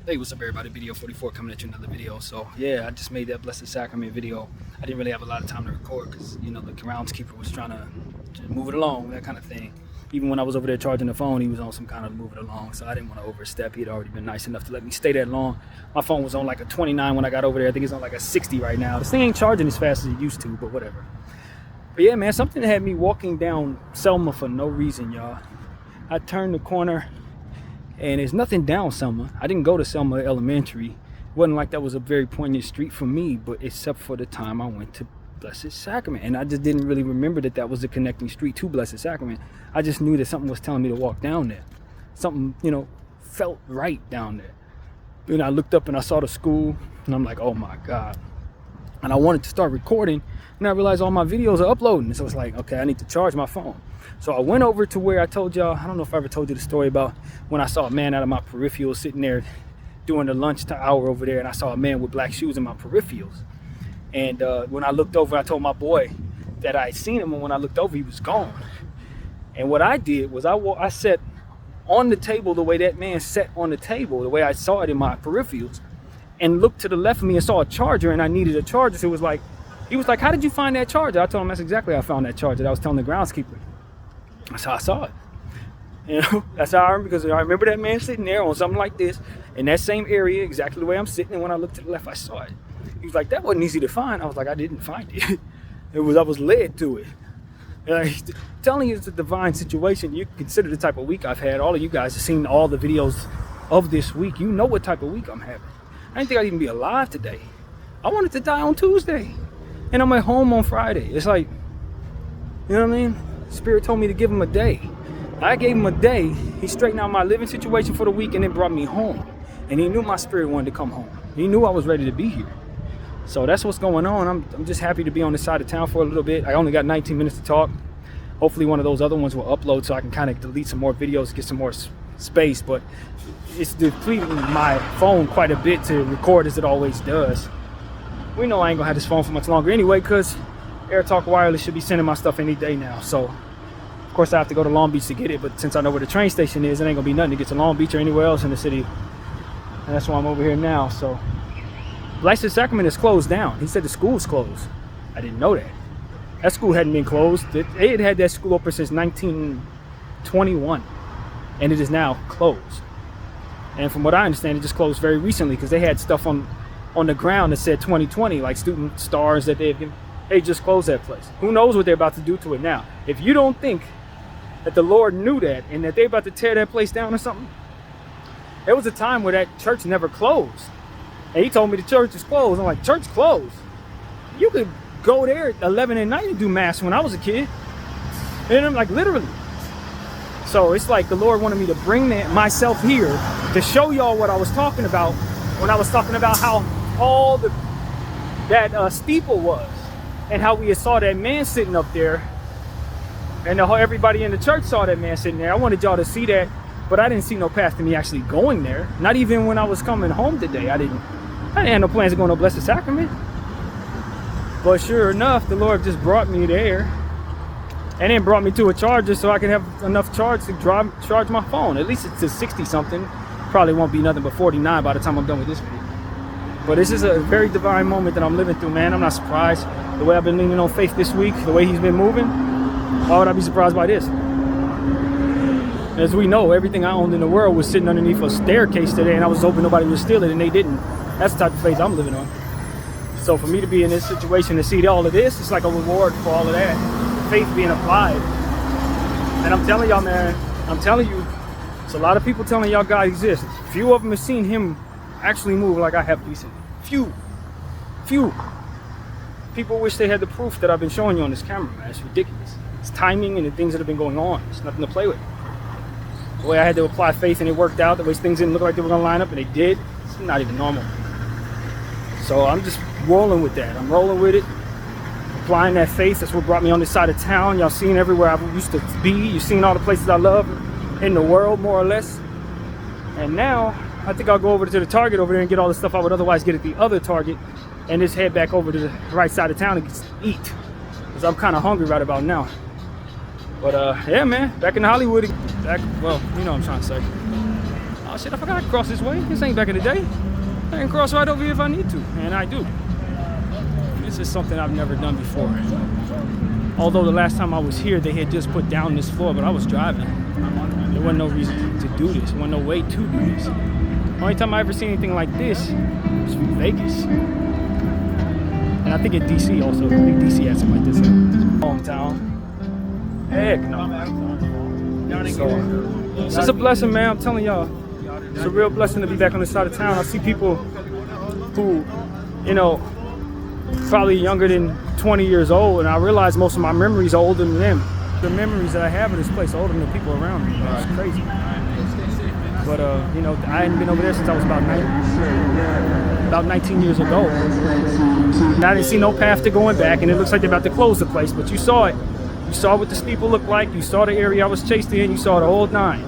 Hey, what's up everybody, BDF 44 coming at you another video. So yeah, I just made that Blessed Sacrament video. I didn't really have a lot of time to record because, you know, the groundskeeper was trying to just move it along, that kind of thing. Even when I was over there charging the phone, he was on some kind of move it along, so I didn't want to overstep. He had already been nice enough to let me stay that long. My phone was on like a 29 when I got over there. I think it's on like a 60 right now. This thing ain't charging as fast as it used to, but whatever. But yeah, man, something had me walking down Selma for no reason, y'all. I turned the corner and there's nothing down Selma. I didn't go to Selma Elementary. It wasn't like that was a very poignant street for me, but except for the time I went to Blessed Sacrament. And I just didn't really remember that that was the connecting street to Blessed Sacrament. I just knew that something was telling me to walk down there. Something, you know, felt right down there. And I looked up and I saw the school and I'm like, oh my God. And I wanted to start recording and I realized all my videos are uploading. So it's like, okay, I need to charge my phone. So I went over to where I told y'all, I don't know if I ever told you the story about when I saw a man out of my peripherals sitting there during the lunch hour over there, and I saw a man with black shoes in my peripherals. And when I looked over, I told my boy that I had seen him, and when I looked over, he was gone. And what I did was I sat on the table the way that man sat on the table, the way I saw it in my peripherals, and looked to the left of me and saw a charger, and I needed a charger. So he was like, how did you find that charger? I told him that's exactly how I found that charger that I was telling the groundskeeper. That's how I saw it. You know, that's how I remember, because I remember that man sitting there on something like this in that same area, exactly the way I'm sitting. And when I looked to the left, I saw it. He was like, that wasn't easy to find. I was like, I didn't find it. I was led to it. Telling you it's a divine situation. You consider the type of week I've had. All of you guys have seen all the videos of this week. You know what type of week I'm having. I didn't think I'd even be alive today. I wanted to die on Tuesday. And I'm at home on Friday. It's like, you know what I mean? Spirit told me to give him a day. I gave him a day. He straightened out my living situation for the week and then brought me home. And he knew my spirit wanted to come home. He knew I was ready to be here. So that's what's going on. I'm just happy to be on this side of town for a little bit. I only got 19 minutes to talk. Hopefully one of those other ones will upload so I can kind of delete some more videos, get some more space. But it's depleting my phone quite a bit to record as it always does. We know I ain't gonna have this phone for much longer anyway, because Air Talk Wireless should be sending my stuff any day now. So of course I have to go to Long Beach to get it, but since I know where the train station is, it ain't gonna be nothing to get to Long Beach or anywhere else in the city. And that's why I'm over here now. So Blessed Sacrament is closed down. He said the school's closed. I didn't know that. That school hadn't been closed. They had had that school open since 1921, and it is now closed. And from what I understand, it just closed very recently because they had stuff on the ground that said 2020, like student stars that they had given. They just closed that place. Who knows what they're about to do to it now? If you don't think that the Lord knew that and that they're about to tear that place down or something, there was a time where that church never closed. And he told me the church is closed. I'm like, church closed? You could go there at 11 at night and do mass when I was a kid. And I'm like, literally. So it's like the Lord wanted me to bring myself here to show y'all what I was talking about when I was talking about how all that steeple was. And how we saw that man sitting up there, and everybody in the church saw that man sitting there. I wanted y'all to see that, but I didn't see no path to me actually going there. Not even when I was coming home today. I didn't have no plans of going to Blessed Sacrament. But sure enough, the Lord just brought me there, and then brought me to a charger so I could have enough charge to charge my phone. At least it's to 60 something. Probably won't be nothing but 49 by the time I'm done with this video. But this is a very divine moment that I'm living through, man. I'm not surprised. The way I've been leaning on faith this week, the way he's been moving, why would I be surprised by this? As we know, everything I owned in the world was sitting underneath a staircase today, and I was hoping nobody would steal it, and they didn't. That's the type of faith I'm living on. So for me to be in this situation, to see all of this, it's like a reward for all of that. Faith being applied. And I'm telling y'all, man, I'm telling you, it's a lot of people telling y'all God exists. Few of them have seen him actually move like I have recently. Few. People wish they had the proof that I've been showing you on this camera, man. It's ridiculous. It's timing and the things that have been going on. It's nothing to play with. The way I had to apply faith and it worked out, the way things didn't look like they were gonna line up and they did, it's not even normal. So I'm just rolling with that. I'm rolling with it, applying that faith. That's what brought me on this side of town. Y'all seen everywhere I used to be. You've seen all the places I love in the world, more or less. And now, I think I'll go over to the Target over there and get all the stuff I would otherwise get at the other Target, and just head back over to the right side of town and eat, because I'm kind of hungry right about now. But yeah, man, back in Hollywood, well, you know what I'm trying to say. oh shit, I forgot to cross this way. This ain't back in the day. I can cross right over here if I need to, and I do. This is something I've never done before. Although the last time I was here, they had just put down this floor, but I was driving. There wasn't no reason to do this. There wasn't no way to do this. The only time I ever seen anything like this was from Vegas. And I think in DC also. I think DC had something like this in hometown. Heck no. So, this is a blessing, man. I'm telling y'all. It's a real blessing to be back on this side of town. I see people who, you know, probably younger than 20 years old, and I realize most of my memories are older than them. The memories that I have of this place are older than the people around me. It's crazy. But you know, I hadn't been over there since I was about 19 years ago. And I didn't see no path to going back, and it looks like they're about to close the place, but you saw it. You saw what the steeple looked like, you saw the area I was chased in, you saw the whole nine.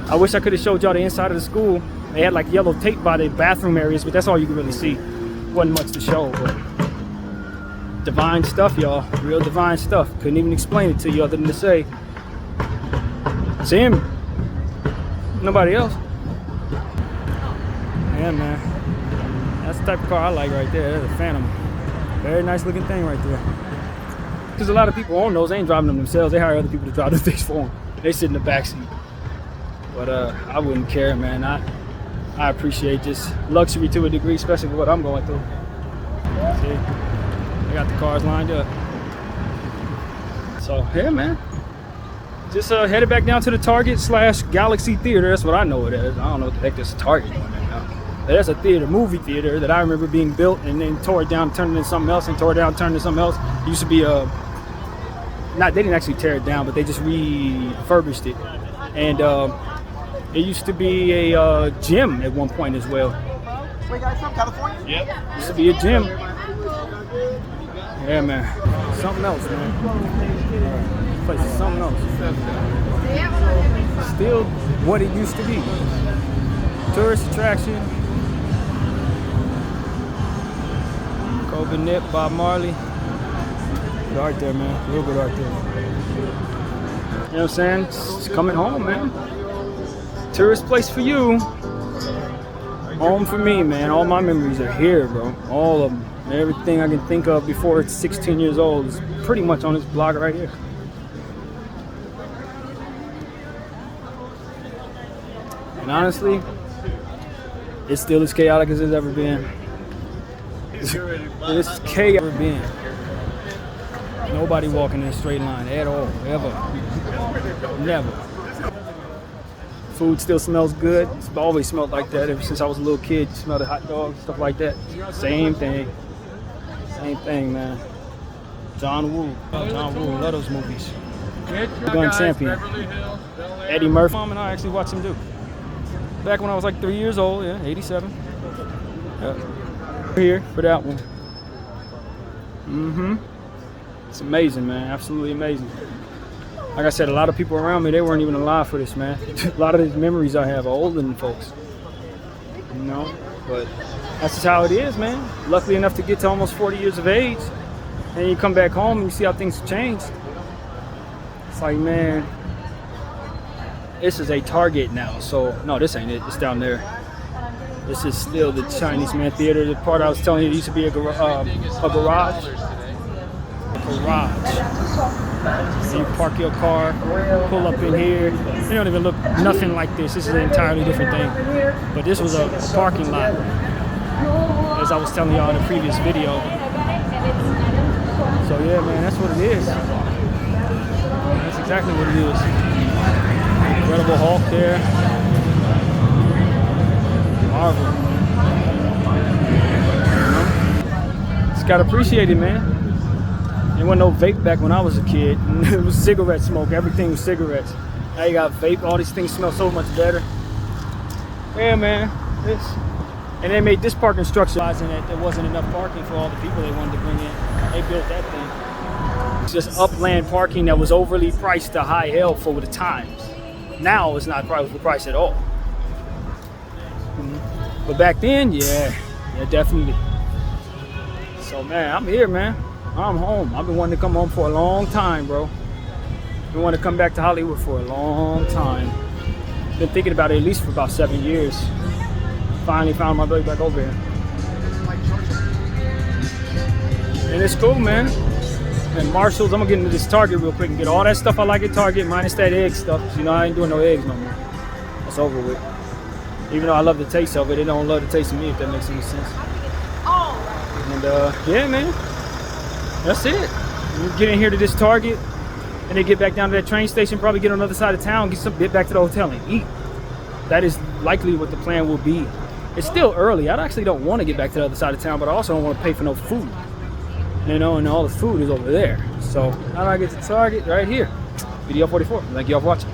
I wish I could have showed y'all the inside of the school. They had like yellow tape by the bathroom areas, but that's all you could really see. Wasn't much to show, but divine stuff, y'all. Real divine stuff. Couldn't even explain it to you other than to say, it's him. Nobody else. Yeah, man. That's the type of car I like right there. That's a Phantom. Very nice looking thing right there. Because a lot of people own those, they ain't driving them themselves. They hire other people to drive those things for them. They sit in the back seat. But I wouldn't care, man. I appreciate this luxury to a degree, especially for what I'm going through. See, I got the cars lined up. So yeah, man. Just headed back down to the Target/Galaxy Theater. That's what I know it as. I don't know what the heck this Target is right now. There's a theater, movie theater that I remember being built and then tore it down, turned it into something else, and tore it down, turned it into something else. It used to be they didn't actually tear it down, but they just refurbished it. And it used to be a gym at one point as well. Where you guys from, California? Yep. Used to be a gym. Yeah, man. Something else, man. This place is something else. Still what it used to be. Tourist attraction. Kobe Nip, Bob Marley. Good art there, man. Real good art there. You know what I'm saying? It's coming home, man. Tourist place for you. Home for me, man. All my memories are here, bro. All of them. Everything I can think of before it's 16 years old is pretty much on this block right here. And honestly, it's still as chaotic as it's ever been. It's chaotic ever been. Nobody walking in a straight line at all, ever. Never. Food still smells good. It's always smelled like that ever since I was a little kid. You smell the hot dogs, stuff like that. Same thing. Same thing, man. John Woo. Love those movies. Gun Champion. Eddie Murphy. Mom and I actually watched him do. Back when I was like 3 years old, yeah, 87. Yeah. Here for that one. It's amazing, man. Absolutely amazing. Like I said, a lot of people around me, they weren't even alive for this, man. A lot of these memories I have are older than folks. You know? But that's just how it is, man. Luckily enough to get to almost 40 years of age, and you come back home and you see how things have changed. It's like, man, this is a Target now. So, no, this ain't it. It's down there. This is still the Chinese Man Theater. The part I was telling you, it used to be a garage. So you park your car, pull up in here. They don't even look nothing like this. This is an entirely different thing. But this was a parking lot, as I was telling y'all in the previous video. So yeah, man, that's what it is. That's exactly what it is. Incredible Hulk there. Marvel. Just gotta appreciate it, man. There wasn't no vape back when I was a kid. It was cigarette smoke. Everything was cigarettes. Now you got vape. All these things smell so much better. Yeah, man. And they made this parking structure, realizing that there wasn't enough parking for all the people they wanted to bring in. They built that thing. It's just upland parking that was overly priced to high hell for the times. Now it's not priced at all. But back then, yeah, definitely. So man, I'm here, man. I'm home. I've been wanting to come home for a long time, bro. Been wanting to come back to Hollywood for a long time. been thinking about it at least for about 7 years. Finally found my way back over here. And it's cool, man. And Marshall's, I'm gonna get into this Target real quick and get all that stuff I like at Target, minus that egg stuff. You know, I ain't doing no eggs no more. That's over with. Even though I love the taste of it, they don't love the taste of me, if that makes any sense. And yeah, man, that's it. You get in here to this Target, and then get back down to that train station, probably get on the other side of town, get back to the hotel and eat. That is likely what the plan will be. It's still early. I actually don't want to get back to the other side of town, but I also don't want to pay for no food. You know, and all the food is over there. So how do I get to Target? Right here. BDF 44. Thank y'all for watching.